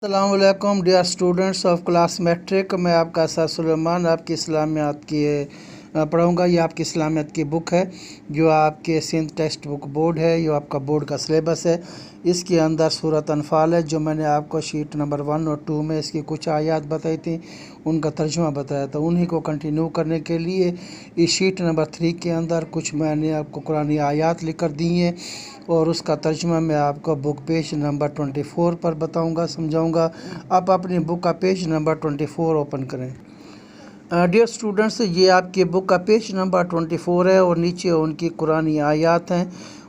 السلام علیکم dear students of class matric. میں آپ کا اسد سلیمان آپ کی اسلامیات کی پڑھاؤں گا. یہ آپ کی اسلامیات کی بک ہے جو آپ کے سندھ ٹیکسٹ بک بورڈ ہے. یہ آپ کا بورڈ کا سلیبس ہے. اس کے اندر سورۃ انفال ہے جو میں نے آپ کو شیٹ نمبر 1 اور 2 میں اس کی کچھ آیات بتائی تھیں، ان کا ترجمہ بتایا تھا. انہی کو کنٹینیو کرنے کے لیے اس شیٹ نمبر 3 کے اندر کچھ میں نے آپ کو قرآنی آیات لکھ کر دی ہیں اور اس کا ترجمہ میں آپ کو بک پیج نمبر 24 پر بتاؤں گا، سمجھاؤں گا. آپ اپنی بک کا پیج نمبر 24 اوپن کریں. ڈیئر اسٹوڈنٹس، یہ آپ کی بک کا پیج نمبر 24 ہے اور نیچے ان کی قرآنی آیات ہیں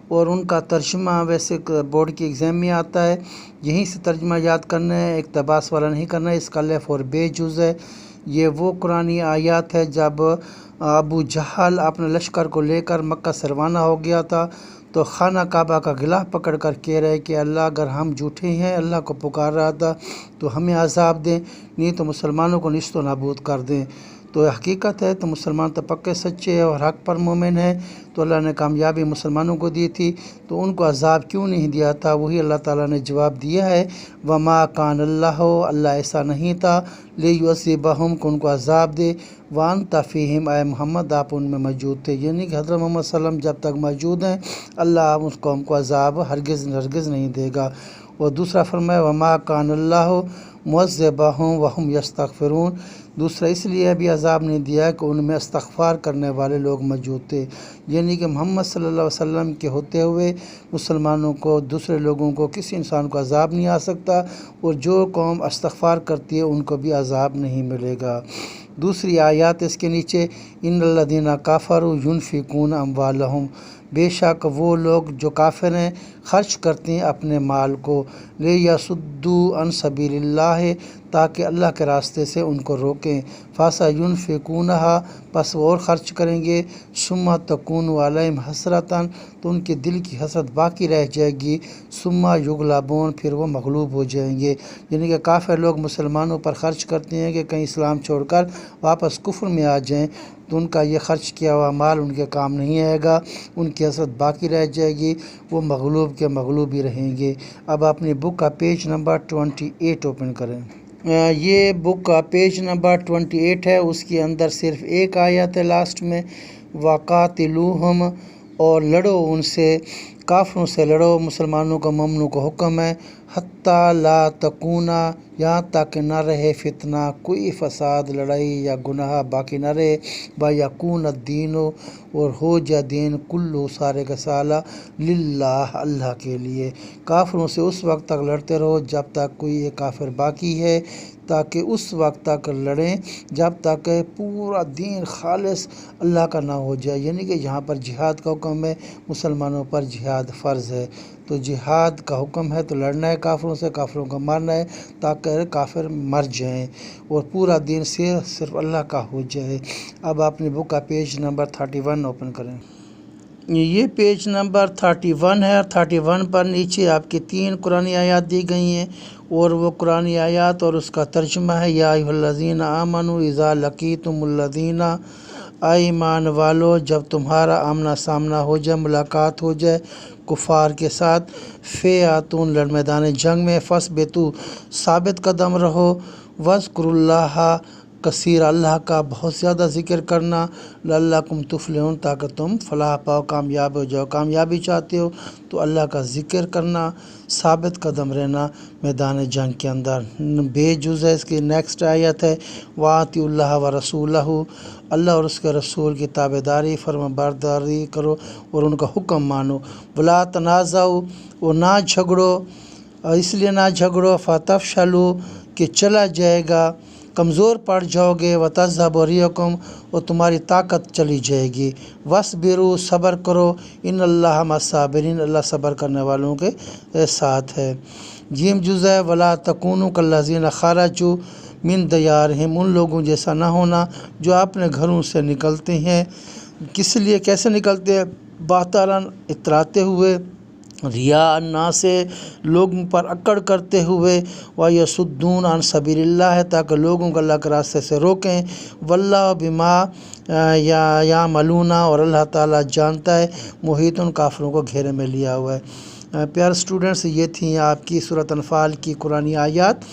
اور ان کا ترجمہ ویسے بورڈ کی ایگزام میں آتا ہے. یہیں سے ترجمہ یاد کرنا ہے، اقتباس والا نہیں کرنا ہے. اس کا لیف اور بے جز ہے. یہ وہ قرآنی آیات ہے جب ابو جہل اپنے لشکر کو لے کر مکہ سے روانہ ہو گیا تھا تو خانہ کعبہ کا غلاف پکڑ کر کہہ رہے کہ اللہ اگر ہم جھوٹے ہیں، اللہ کو پکار رہا تھا تو ہمیں عذاب دیں، نہیں تو مسلمانوں کو نیست و نابود کر دیں. تو حقیقت ہے تو مسلمان تو پکے سچے اور حق پر مومن ہیں، تو اللہ نے کامیابی مسلمانوں کو دی تھی، تو ان کو عذاب کیوں نہیں دیا تھا؟ وہی اللہ تعالیٰ نے جواب دیا ہے، وما کان اللہ، اللہ ایسا نہیں تھا، لیعذبہم، کہ ان کو عذاب دے، وانت فیہم، اے محمد آپ ان میں موجود تھے. یعنی کہ حضرت محمد صلی اللہ علیہ وسلم جب تک موجود ہیں اللہ اس قوم کو عذاب ہرگز نہیں دے گا. اور دوسرا فرمایا وما کان اللہ معذبہم وہم یستغفرون، دوسرا اس لیے بھی عذاب نہیں دیا کہ ان میں استغفار کرنے والے لوگ موجود تھے. یعنی کہ محمد صلی اللہ علیہ وسلم کے ہوتے ہوئے مسلمانوں کو، دوسرے لوگوں کو، کسی انسان کو عذاب نہیں آ سکتا، اور جو قوم استغفار کرتی ہے ان کو بھی عذاب نہیں ملے گا. دوسری آیات اس کے نیچے، ان الذین کفروا ینفقون اموالہم، بے شک وہ لوگ جو کافر ہیں خرچ کرتے ہیں اپنے مال کو، لیصدوا عن سبیل اللہ، تاکہ اللہ کے راستے سے ان کو روکیں، فسینفقونھا، پس وہ اور خرچ کریں گے، ثم تکون علیہم حسرۃ، تو ان کے دل کی حسرت باقی رہ جائے گی، ثم یغلبون، پھر وہ مغلوب ہو جائیں گے. یعنی کہ کافر لوگ مسلمانوں پر خرچ کرتے ہیں کہ کہیں اسلام چھوڑ کر واپس کفر میں آ جائیں، تو ان کا یہ خرچ کیا ہوا مال ان کے کام نہیں آئے گا، ان کی حسرت باقی رہ جائے گی، وہ مغلوب کے مغلوب ہی رہیں گے. اب اپنی بک کا پیج نمبر 28 اوپن کریں. یہ بک کا پیج نمبر 28 ہے. اس کے اندر صرف ایک آیت ہے لاسٹ میں، وقاتلوہم، اور لڑو ان سے، کافروں سے لڑو. مسلمانوں کا مومنوں کو حکم ہے، حتیٰ لا تکونا، یہاں تک نہ رہے فتنہ، کوئی فساد، لڑائی یا گناہ باقی نہ رہے، ویکون الدین، اور ہو جا دین، کلو، سارے کا سالہ، للہ، اللہ کے لیے. کافروں سے اس وقت تک لڑتے رہو جب تک کوئی ایک کافر باقی ہے، تاکہ اس وقت تک لڑیں جب تک پورا دین خالص اللہ کا نہ ہو جائے. یعنی کہ یہاں پر جہاد کا حکم ہے، مسلمانوں پر جہاد فرض ہے، تو جہاد کا حکم ہے تو لڑنا ہے کافروں سے، کافروں کو مارنا ہے تاکہ کافر مر جائیں اور پورا دین صرف اللہ کا ہو جائے. اب اپنی بک کا پیج نمبر 31 اوپن کریں. یہ پیج نمبر 31 ہے. 31 پر نیچے آپ کی 3 قرآنی آیات دی گئی ہیں اور وہ قرآنی آیات اور اس کا ترجمہ ہے، یا ایھا الذین آمنوا اذا لقیتم الذین، اے ایمان والو جب تمہارا آمنا سامنا ہو جائے، ملاقات ہو جائے کفار کے ساتھ، فئۃ، میدان جنگ میں، فثبتوا، ثابت قدم رہو، واذکروا اللہ کثیر، اللہ کا بہت زیادہ ذکر کرنا، لعلکم تفلحون، تاکہ تم فلاح پاؤ، کامیاب ہو جاؤ. کامیابی چاہتے ہو تو اللہ کا ذکر کرنا، ثابت قدم رہنا میدان جنگ کے اندر. بے جز ہے اس کی نیکسٹ آیت ہے، وَأَطِیعُوا اللَّهَ وَرَسُولَهُ، اللہ اور اس کے رسول کی تابعداری، فرما برداری کرو اور ان کا حکم مانو. وَلَا تَنَازَعُوا، اور نہ جھگڑو، اس لیے نہ جھگڑو، فَتَفْشَلُوا، کہ چلا جائے گا، کمزور پڑ جاؤ گے، وَتَذْهَبَ رِيحُكُمْ، اور تمہاری طاقت چلی جائے گی، وَاصْبِرُوا، صبر کرو، إِنَّ اللَّهَ مَعَ الصَّابِرِينَ، اللہ صبر کرنے والوں کے ساتھ ہے. جیم جز ہے، وَلَا تَكُونُوا كَالَّذِينَ خَرَجُوا مِن دِيَارِهِمْ، ان لوگوں جیسا نہ ہونا جو اپنے گھروں سے نکلتے ہیں. کس لیے، کیسے نکلتے ہیں؟ باطلاً، اتراتے ہوئے، ریا الناس، لوگوں پر اکڑ کرتے ہوئے، وَيَصُدُّونَ عَن سَبِيلِ اللَّهِ، تاکہ لوگوں کو اللہ کے راستے سے روکیں، وَاللَّهُ بِمَا يَعْمَلُونَ، اور اللہ تعالیٰ جانتا ہے، محیط، کافروں کو گھیرے میں لیا ہوا ہے. پیارے اسٹوڈنٹس، یہ تھیں آپ کی سورۃ انفال کی قرآنی آیات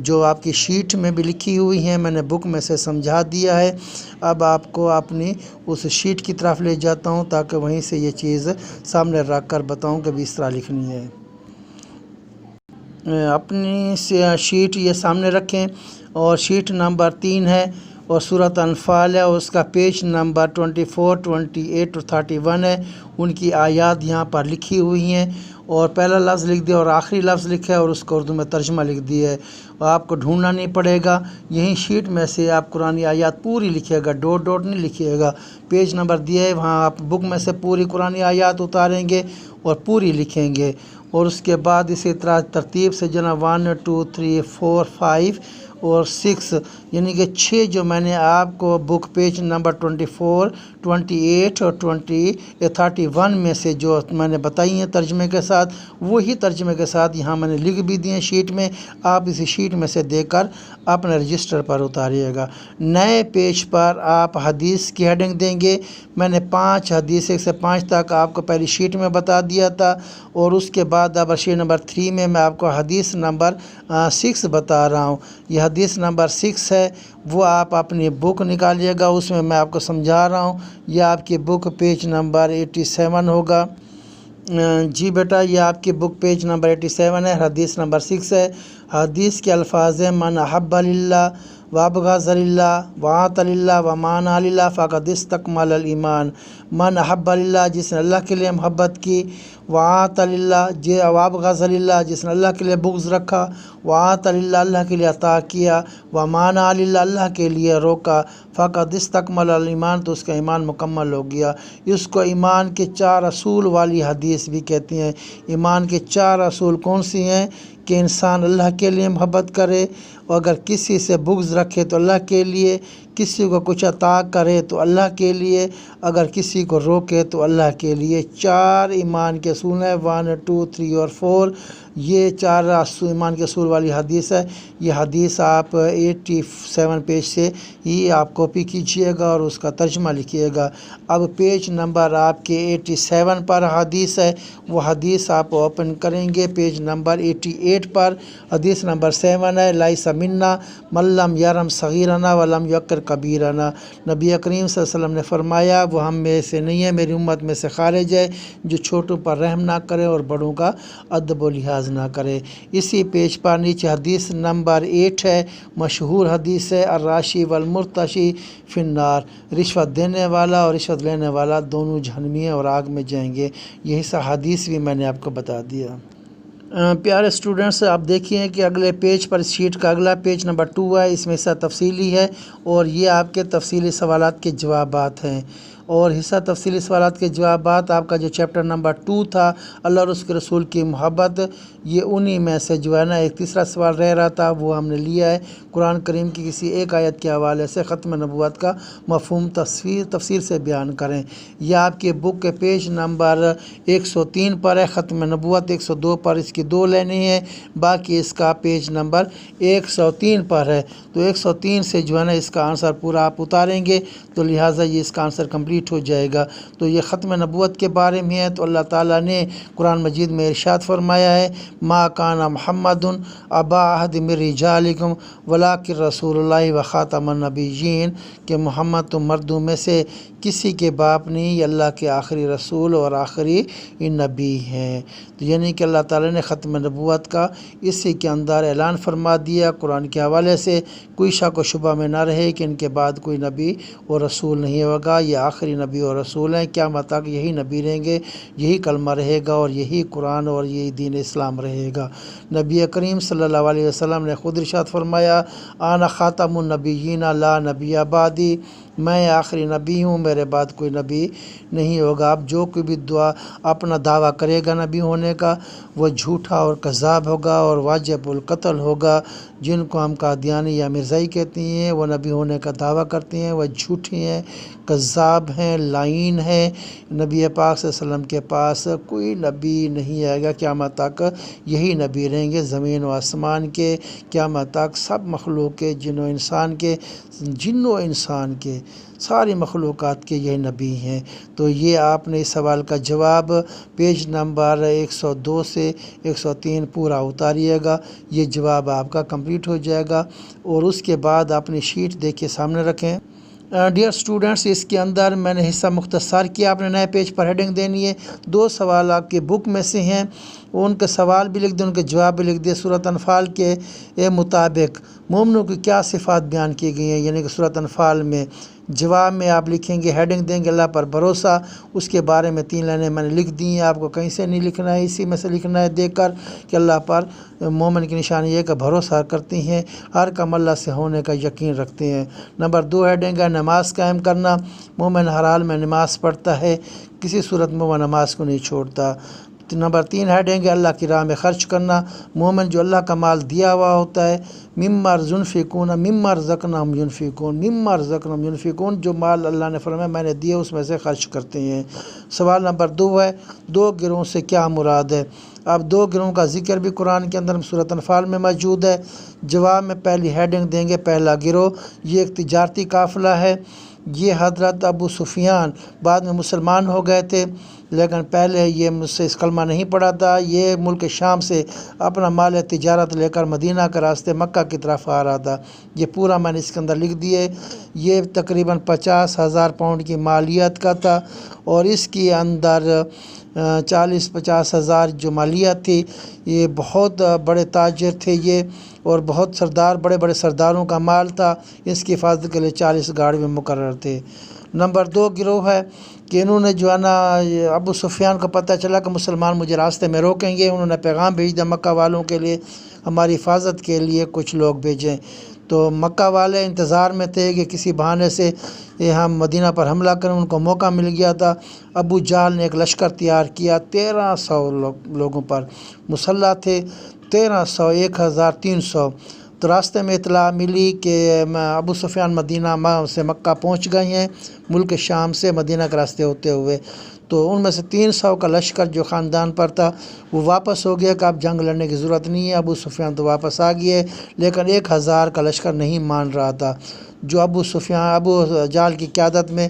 جو آپ کی شیٹ میں بھی لکھی ہوئی ہیں. میں نے بک میں سے سمجھا دیا ہے. اب آپ کو اپنی اس شیٹ کی طرف لے جاتا ہوں تاکہ وہیں سے یہ چیز سامنے رکھ کر بتاؤں کہ بھی اس طرح لکھنی ہے. اپنی شیٹ یہ سامنے رکھیں اور شیٹ نمبر 3 ہے اور سورۃ انفال ہے. اس کا پیج نمبر 24، 28 اور 31 ہے. ان کی آیات یہاں پر لکھی ہوئی ہیں اور پہلا لفظ لکھ دیا اور آخری لفظ لکھا ہے اور اس کو اردو میں ترجمہ لکھ دیا ہے. آپ کو ڈھونڈنا نہیں پڑے گا. یہیں شیٹ میں سے آپ قرآنی آیات پوری لکھیے گا، ڈوٹ ڈوٹ نہیں لکھیے گا. پیج نمبر دیا ہے، وہاں آپ بک میں سے پوری قرآنی آیات اتاریں گے اور پوری لکھیں گے. اور اس کے بعد اسی طرح ترتیب سے جناب 1، 2، 3، 4، 5 اور 6 یعنی کہ 6 جو میں نے آپ کو بک پیج نمبر 24، 28 اور 31 میں سے جو میں نے بتائی ہیں ترجمے کے ساتھ، وہی ترجمے کے ساتھ یہاں میں نے لکھ بھی دیے شیٹ میں. آپ اسی شیٹ میں سے دے کر اپنے رجسٹر پر اتاریے گا. نئے پیج پر آپ حدیث کی ہیڈنگ دیں گے. میں نے 5 حدیث 1 سے 5 تک آپ کو پہلی شیٹ میں بتا دیا تھا اور اس کے بعد اب شیٹ نمبر 3 میں آپ کو حدیث نمبر 6 بتا رہا ہوں. یہ حدیث نمبر 6 ہے، وہ آپ اپنی بک نکالیے گا. اس میں آپ کو سمجھا رہا ہوں. یہ آپ کی بک پیج نمبر 87 ہوگا. جی بیٹا، یہ آپ کی بک پیج نمبر 87 ہے. حدیث نمبر 6 ہے. حدیث کے الفاظ ہیں: من احب للہ وابغض للہ وعاط للہ ومان للہ فقد استکمل الایمان. من احب للہ، جس نے اللہ کے لیے محبت کی، وعاط للہ وابغض للہ، جس نے اللہ کے لیے بغض رکھا، وعاط للہ، اللہ کے لیے عطا کیا، ومان للہ، اللہ کے لیے روکا، فقد استکمل الایمان، تو اس کا ایمان مکمل ہو گیا. اس کو ایمان کے 4 اصول والی حدیث بھی کہتے ہیں. ایمان کے 4 اصول کون سی ہیں؟ کہ انسان اللہ کے لیے محبت کرے، اور اگر کسی سے بغض رکھے تو اللہ کے لیے، کسی کو کچھ عطا کرے تو اللہ کے لیے، اگر کسی کو روکے تو اللہ کے لیے. 4 ایمان کے اصول ہیں، 1، 2، 3 اور 4. یہ 4 ایمان کے اصول والی حدیث ہے. یہ حدیث آپ 87 پیج سے ہی آپ کاپی کیجئے گا اور اس کا ترجمہ لکھیے گا. اب پیج نمبر آپ کے 87 پر حدیث ہے، وہ حدیث آپ اوپن کریں گے. پیج نمبر 88 پر حدیث نمبر 7 ہے: لیس منا من لم یرحم صغیرنا ولم یوقر کبیرنا. نبی کریم صلی اللہ علیہ وسلم نے فرمایا، وہ ہم میں سے نہیں ہے، میری امت میں سے خارج ہے، جو چھوٹوں پر رحم نہ کرے اور بڑوں کا ادب و لحاظ نہ کرے. اسی پیج پر نیچے حدیث نمبر 8 ہے، مشہور حدیث ہے: الراشی والمرتشی فی النار. رشوت دینے والا اور رشوت لینے والا دونوں جہنمی ہیں اور آگ میں جائیں گے. یہی سا حدیث بھی میں نے آپ کو بتا دیا. پیارے اسٹوڈنٹس، آپ دیکھیے کہ اگلے پیج پر شیٹ کا اگلا پیج نمبر 2 ہے. اس میں حصہ تفصیلی ہے اور یہ آپ کے تفصیلی سوالات کے جوابات ہیں. اور حصہ تفصیلی سوالات کے جوابات آپ کا جو چیپٹر نمبر 2 تھا، اللہ اور اس کے رسول کی محبت، یہ انہی میں سے جو ہے نا ایک تیسرا سوال رہ رہا تھا، وہ ہم نے لیا ہے. قرآن کریم کی کسی ایک آیت کے حوالے سے ختم نبوت کا مفہوم تفصیل سے بیان کریں. یہ آپ کے بک کے پیج نمبر 103 پر ہے. ختم نبوت 102 پر، اس کی 2 لینی ہے، باقی اس کا پیج نمبر 103 پر ہے. تو 103 سے جو ہے نا اس کا آنسر پورا آپ اتاریں گے تو لہٰذا یہ اس کا آنسر کمپلیٹ ہو جائے گا. تو یہ ختم نبوت کے بارے میں ہے. تو اللہ تعالیٰ نے قرآن مجید میں ارشاد فرمایا ہے: ما کان محمد ابا احد من رجالکم ولکن رسول اللہ و خاتم النبیین. کہ محمد تو مردوں میں سے کسی کے باپ نہیں، یہ اللہ کے آخری رسول اور آخری نبی ہیں. تو یعنی کہ اللہ تعالیٰ نے ختم نبوت کا اسی کے اندر اعلان فرما دیا. قرآن کے حوالے سے کوئی شک و شبہ میں نہ رہے کہ ان کے بعد کوئی نبی اور رسول نہیں ہوگا. یہ آخری نبی اور رسول ہیں. قیامت تک یہی نبی رہیں گے، یہی کلمہ رہے گا اور یہی قرآن اور یہی دین اسلام رہے گا. نبی کریم صلی اللہ علیہ وسلم نے خود ارشاد فرمایا: انا خاتم النبیین لا نبی بعدی. میں آخری نبی ہوں، میرے بعد کوئی نبی نہیں ہوگا. اب جو کوئی بھی اپنا دعویٰ کرے گا نبی ہونے کا، وہ جھوٹا اور کذاب ہوگا اور واجب القتل ہوگا. جن کو ہم قادیانی یا مرزائی کہتے ہیں، وہ نبی ہونے کا دعویٰ کرتے ہیں، وہ جھوٹے ہیں، کذاب ہیں، لائن ہیں۔ نبی پاک صلی اللہ علیہ وسلم کے پاس کوئی نبی نہیں آئے گا قیامت تک، یہی نبی رہیں گے زمین و آسمان کے قیامت تک، سب مخلوق کے، جن و انسان کے ساری مخلوقات کے یہ نبی ہیں۔ تو یہ آپ نے اس سوال کا جواب پیج نمبر 102 سے 103 پورا اتاریے گا، یہ جواب آپ کا کمپلیٹ ہو جائے گا۔ اور اس کے بعد اپنی شیٹ دیکھ کے سامنے رکھیں۔ ڈیئر اسٹوڈنٹس، اس کے اندر میں نے حصہ مختصر کیا، آپ نے نئے پیج پر ہیڈنگ دینی ہے۔ 2 سوال آپ کی بک میں سے ہیں، ان کے سوال بھی لکھ دیں، ان کے جواب بھی لکھ دیں۔ سورۃ انفال کے مطابق مومنوں کی کیا صفات بیان کی گئی ہیں، یعنی کہ سورۃ انفال میں جواب میں آپ لکھیں گے، ہیڈنگ دیں گے اللہ پر بھروسہ، اس کے بارے میں 3 لائنیں میں نے لکھ دی ہیں، آپ کو کہیں سے نہیں لکھنا ہے، اسی میں سے لکھنا ہے دیکھ کر کہ اللہ پر مومن کی نشانی یہ کہ بھروسہ کرتی ہیں، ہر کام اللہ سے ہونے کا یقین رکھتے ہیں۔ نمبر 2 ہیڈنگ ہے نماز قائم کرنا، مومن ہر حال میں نماز پڑھتا ہے، کسی صورت میں وہ نماز کو نہیں چھوڑتا۔ نمبر 3 ہیڈنگ ہے اللہ کی راہ میں خرچ کرنا، مومن جو اللہ کا مال دیا ہوا ہوتا ہے، مما رزقناہم ینفقون، جو مال اللہ نے فرمایا میں نے دیا اس میں سے خرچ کرتے ہیں۔ سوال نمبر 2 ہے 2 گروہوں سے کیا مراد ہے؟ اب 2 گروہوں کا ذکر بھی قرآن کے اندر سورۃ انفال میں موجود ہے۔ جواب میں پہلی ہیڈنگ دیں گے، پہلا گروہ یہ ایک تجارتی قافلہ ہے، یہ حضرت ابو سفیان بعد میں مسلمان ہو گئے تھے، لیکن پہلے یہ مجھ سے اس کلمہ نہیں پڑھا تھا، یہ ملک شام سے اپنا مال تجارت لے کر مدینہ کے راستے مکہ کی طرف آ رہا تھا۔ یہ پورا میں نے اس کے اندر لکھ دیے، یہ تقریباً 50,000 پاؤنڈ کی مالیت کا تھا، اور اس کے اندر 40-50 ہزار جو مالیت تھی، یہ بہت بڑے تاجر تھے یہ، اور بہت بڑے بڑے سرداروں کا مال تھا، اس کی حفاظت کے لیے 40 گارڈ بھی مقرر تھے۔ نمبر 2 گروہ ہے کہ انہوں نے جو ہے نا ابو سفیان کو پتہ چلا کہ مسلمان مجھے راستے میں روکیں گے، انہوں نے پیغام بھیج دیا مکہ والوں کے لیے ہماری حفاظت کے لیے کچھ لوگ بھیجیں۔ تو مکہ والے انتظار میں تھے کہ کسی بہانے سے ہم مدینہ پر حملہ کریں، ان کو موقع مل گیا تھا۔ ابو جہل نے ایک لشکر تیار کیا، 1300 لوگوں پر مسلح تھے، 1300 1300۔ تو راستے میں اطلاع ملی کہ ابو سفیان مدینہ سے مکہ پہنچ گئے ہیں، ملک شام سے مدینہ کے راستے ہوتے ہوئے۔ تو ان میں سے 300 کا لشکر جو خاندان پر تھا وہ واپس ہو گیا کہ اب جنگ لڑنے کی ضرورت نہیں ہے، ابو سفیان تو واپس آ گئے، لیکن 1000 کا لشکر نہیں مان رہا تھا، جو ابو جہل کی قیادت میں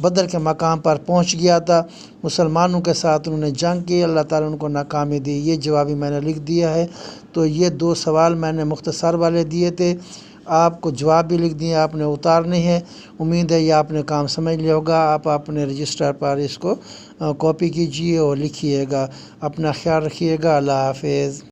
بدر کے مقام پر پہنچ گیا تھا۔ مسلمانوں کے ساتھ انہوں نے جنگ کی، اللہ تعالیٰ نے ان کو ناکامی دی، یہ جوابی میں نے لکھ دیا ہے۔ تو یہ 2 سوال میں نے مختصر والے دیے تھے، آپ کو جواب بھی لکھ دیے، آپ نے اتارنے ہیں۔ امید ہے یہ آپ نے کام سمجھ لیا ہوگا، آپ اپنے رجسٹر پر اس کو کاپی کیجئے اور لکھیے گا۔ اپنا خیال رکھیے گا، اللہ حافظ۔